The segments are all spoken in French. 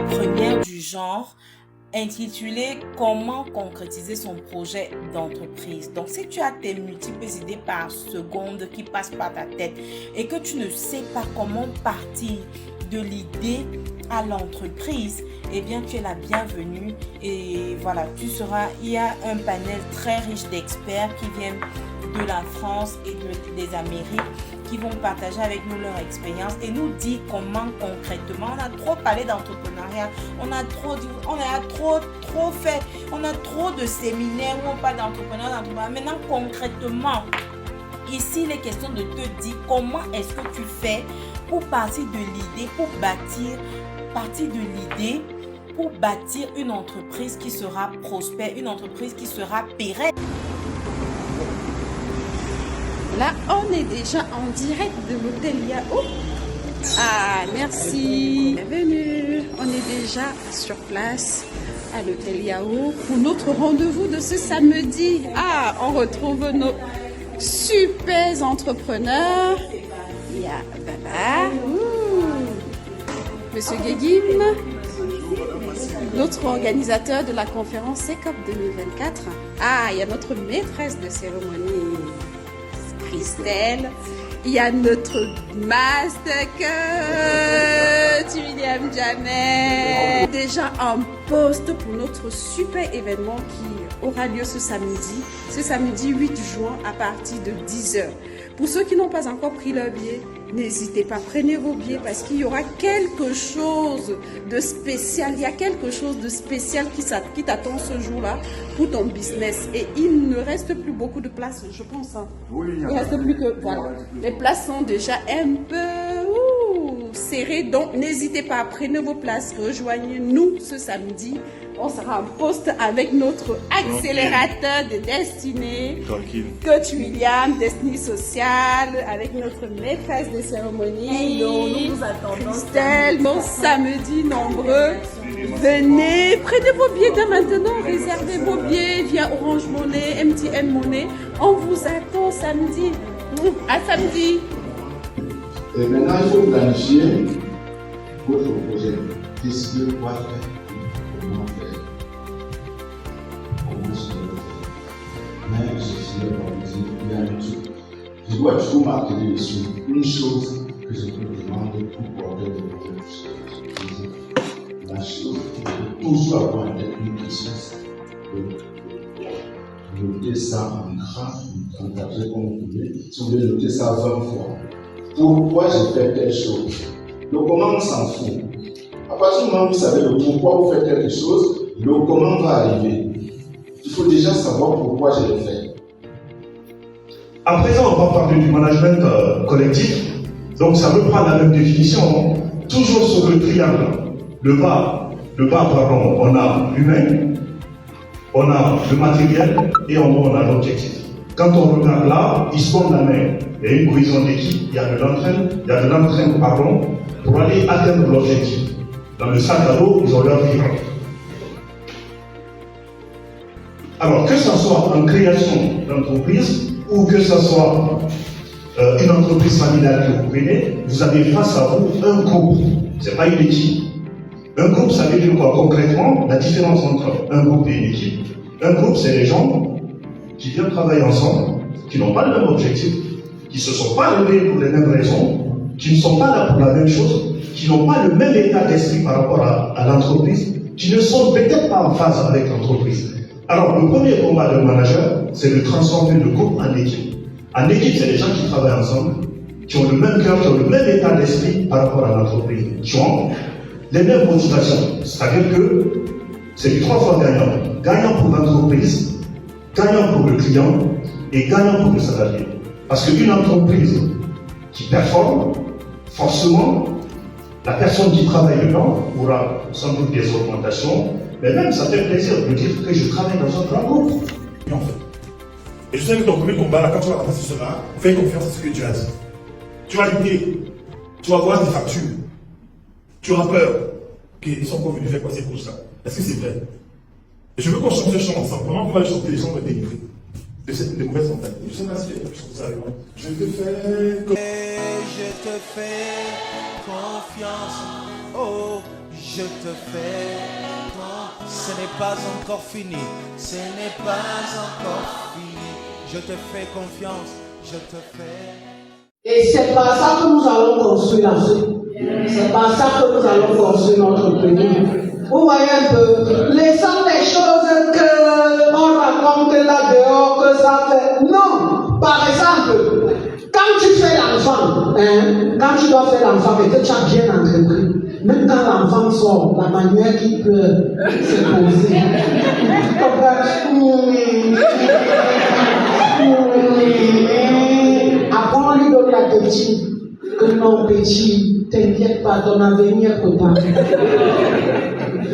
la première du genre, intitulée Comment concrétiser son projet d'entreprise. Donc, si tu as tes multiples idées par seconde qui passent par ta tête et que tu ne sais pas comment partir de l'idée à l'entreprise, eh bien, tu es la bienvenue. Et voilà, il y a un panel très riche d'experts qui viennent de la France et des Amériques qui vont partager avec nous leur expérience et nous dire comment concrètement. On a trop parlé d'entrepreneuriat, on a trop fait, on a trop de séminaires où on parle d'entrepreneuriat. Maintenant concrètement, ici il est question de te dire comment est-ce que tu fais pour partir de l'idée, pour bâtir une entreprise qui sera prospère, une entreprise qui sera pérenne. Là, on est déjà en direct de l'hôtel Yahoo. Ah, merci. Bienvenue. On est déjà sur place à l'hôtel Yahoo pour notre rendez-vous de ce samedi. Ah, on retrouve nos super entrepreneurs. Il y a Baba, Monsieur Guéguim, notre organisateur de la conférence CECOP 2024. Ah, il y a notre maîtresse de cérémonie, Christelle. Il y a notre master coach, William Jamet. Déjà en poste pour notre super événement qui aura lieu ce samedi 8 juin à partir de 10h. Pour ceux qui n'ont pas encore pris leur billet, n'hésitez pas, prenez vos billets parce qu'il y aura quelque chose de spécial. Il y a quelque chose de spécial qui t'attend ce jour-là pour ton business. Et il ne reste plus beaucoup de places, je pense. Hein. Oui, il ne reste plus que... Voilà. Les places sont déjà un peu serrées. Donc, n'hésitez pas, prenez vos places. Rejoignez-nous ce samedi. On sera en poste avec notre accélérateur de destinée. Tranquille. Coach William, Destinée Sociale, avec notre maîtresse de cérémonie. Nous vous attendons. Christelle, nos samedis nombreux. Venez, prenez vos billets dès maintenant, réservez vos billets via Orange Money, MTN Money. On vous attend samedi. À samedi. Et maintenant, il faut planifier votre projet. Décider quoi faire, comment faire, comment se faire. Mais je suis là pour vous dire, il y a un truc. Je dois toujours marquer dessus. Une chose que je peux demander pour porter de projet. La chose, il faut toujours avoir en tête une question. Notez ça en grand, en papier comme vous voulez. Si vous voulez noter ça 20 fois. Pourquoi j'ai fait telle chose? Le comment on s'en fout. À partir du moment où vous savez le pourquoi vous faites quelque chose, le comment va arriver. Il faut déjà savoir pourquoi je le fais. À présent, on va parler du management collectif. Donc ça peut prendre la même définition. Hein. Toujours sur le triangle. Le bas, pardon, on a l'humain, on a le matériel et en haut on a l'objectif. Quand on regarde là, ils se donnent la main. Il y a une cohésion d'équipe, il y a de l'entraîne, pour aller atteindre l'objectif. Dans le sac à dos, ils ont leur vie. Alors, que ce soit en création d'entreprise ou que ce soit une entreprise familiale que vous prenez, vous avez face à vous un groupe. Ce n'est pas une équipe. Un groupe, ça veut dire quoi concrètement? La différence entre un groupe et une équipe. Un groupe, c'est les gens qui viennent travailler ensemble, qui n'ont pas le même objectif, qui ne se sont pas levés pour les mêmes raisons, qui ne sont pas là pour la même chose, qui n'ont pas le même état d'esprit par rapport à l'entreprise, qui ne sont peut-être pas en phase avec l'entreprise. Alors, le premier combat d'un manager, c'est de transformer le groupe en équipe. En équipe, c'est les gens qui travaillent ensemble, qui ont le même cœur, qui ont le même état d'esprit par rapport à l'entreprise, qui ont les mêmes motivations. C'est-à-dire que c'est du 3 fois gagnant. Gagnant pour l'entreprise, gagnant pour le client et gagnant pour le salarié. Parce qu'une entreprise qui performe, forcément, la personne qui travaille dedans aura sans doute des augmentations, mais même ça fait plaisir de dire que je travaille dans un grand groupe. En fait. Et je sais que ton premier combat, là, quand tu vas rentrer, ce sera, fais confiance à ce que tu as dit. Tu vas lutter, tu vas voir des factures, tu auras peur qu'ils sont pas venus faire passer pour ça. Est-ce que c'est vrai? Et je veux qu'on chante ce chant ensemble. Comment on va chanter les chants de délivrer des mauvaises mentalités? Je sais pas si je chante ça avec moi. Je te fais confiance. Oh, je te fais. Ce n'est pas encore fini, ce n'est pas encore fini. Je te fais confiance, je te fais. Et c'est par ça que nous allons construire l'Afrique. C'est par ça que nous allons construire notre pays. Vous voyez un peu, laissant les choses qu'on raconte là dehors, que ça fait. Non! Par exemple, quand tu fais l'enfant, quand tu dois faire l'enfant et que tu as bien entrepris, même quand l'enfant sort, la manière qu'il pleure, c'est posé. Après, on lui donne la petite. Que non, petit, t'inquiète pas, ton avenir est préparé.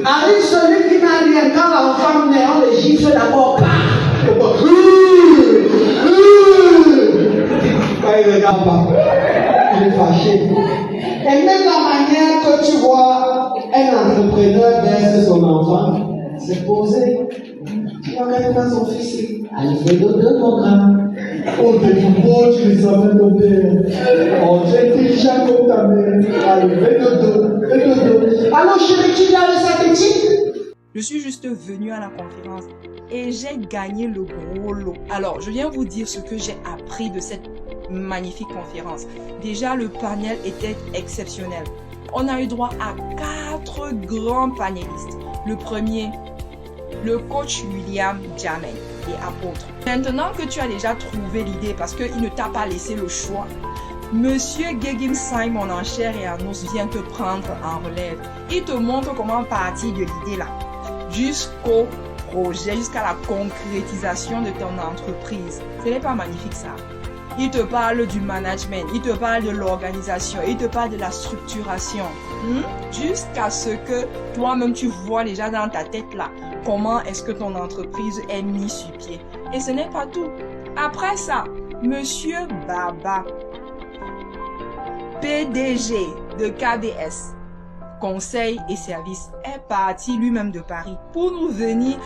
Arrive celui qui n'a rien, quand l'enfant naît, on le gifle d'abord. Quand il regarde pas, il est fâché. Et même la manière que tu vois un entrepreneur verser son enfant, c'est posé. Tu vas regarder dans son fils, allez, fais deux, mon grand. Oh, t'es tout beau, tu les amènes ton père. Oh, tu es intelligent comme ta mère. Allez, fais deux. Alors, chérie, tu viens de cette éthique? Je suis juste venue à la conférence et j'ai gagné le gros lot. Alors, je viens vous dire ce que j'ai appris de cette magnifique conférence. Déjà, le panel était exceptionnel. On a eu droit à 4 grands panélistes. Le premier, le coach William Jamen et apôtre. Maintenant que tu as déjà trouvé l'idée, parce qu'il ne t'a pas laissé le choix, Monsieur Gegim Simon en chair et en os vient te prendre en relève. Il te montre comment partir de l'idée là jusqu'au projet, jusqu'à la concrétisation de ton entreprise. Ce n'est pas magnifique ça? Il te parle du management, il te parle de l'organisation, il te parle de la structuration. Jusqu'à ce que toi-même tu vois déjà dans ta tête là comment est-ce que ton entreprise est mise sur pied. Et ce n'est pas tout. Après ça, Monsieur Baba, PDG de KBS, Conseil et Services, est parti lui-même de Paris pour venir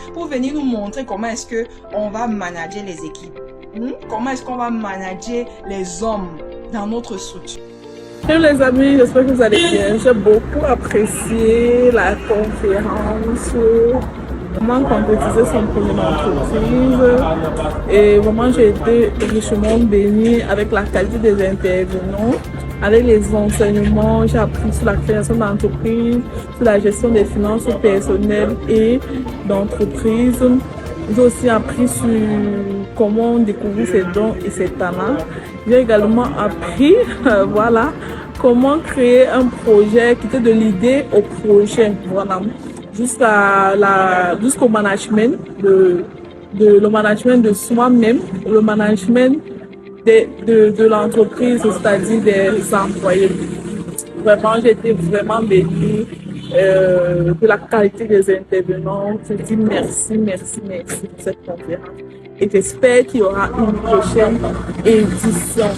nous montrer comment est-ce que on va manager les équipes. Comment est-ce qu'on va manager les hommes dans notre structure. Chers les amis, j'espère que vous allez bien. J'ai beaucoup apprécié la conférence, comment concrétiser son projet d'entreprise. Et vraiment, j'ai été richement bénie avec la qualité des intervenants, avec les enseignements. J'ai appris sur la création d'entreprise, sur la gestion des finances personnelles et d'entreprise. J'ai aussi appris sur comment découvrir ses dons et ses talents. J'ai également appris comment créer un projet, quitter de l'idée au projet, jusqu'au management, le management de soi-même, le management de l'entreprise, c'est-à-dire des employés. Vraiment, j'ai été vraiment bénie de la qualité des intervenants. Je dis merci pour cette conférence. Et j'espère qu'il y aura une prochaine édition.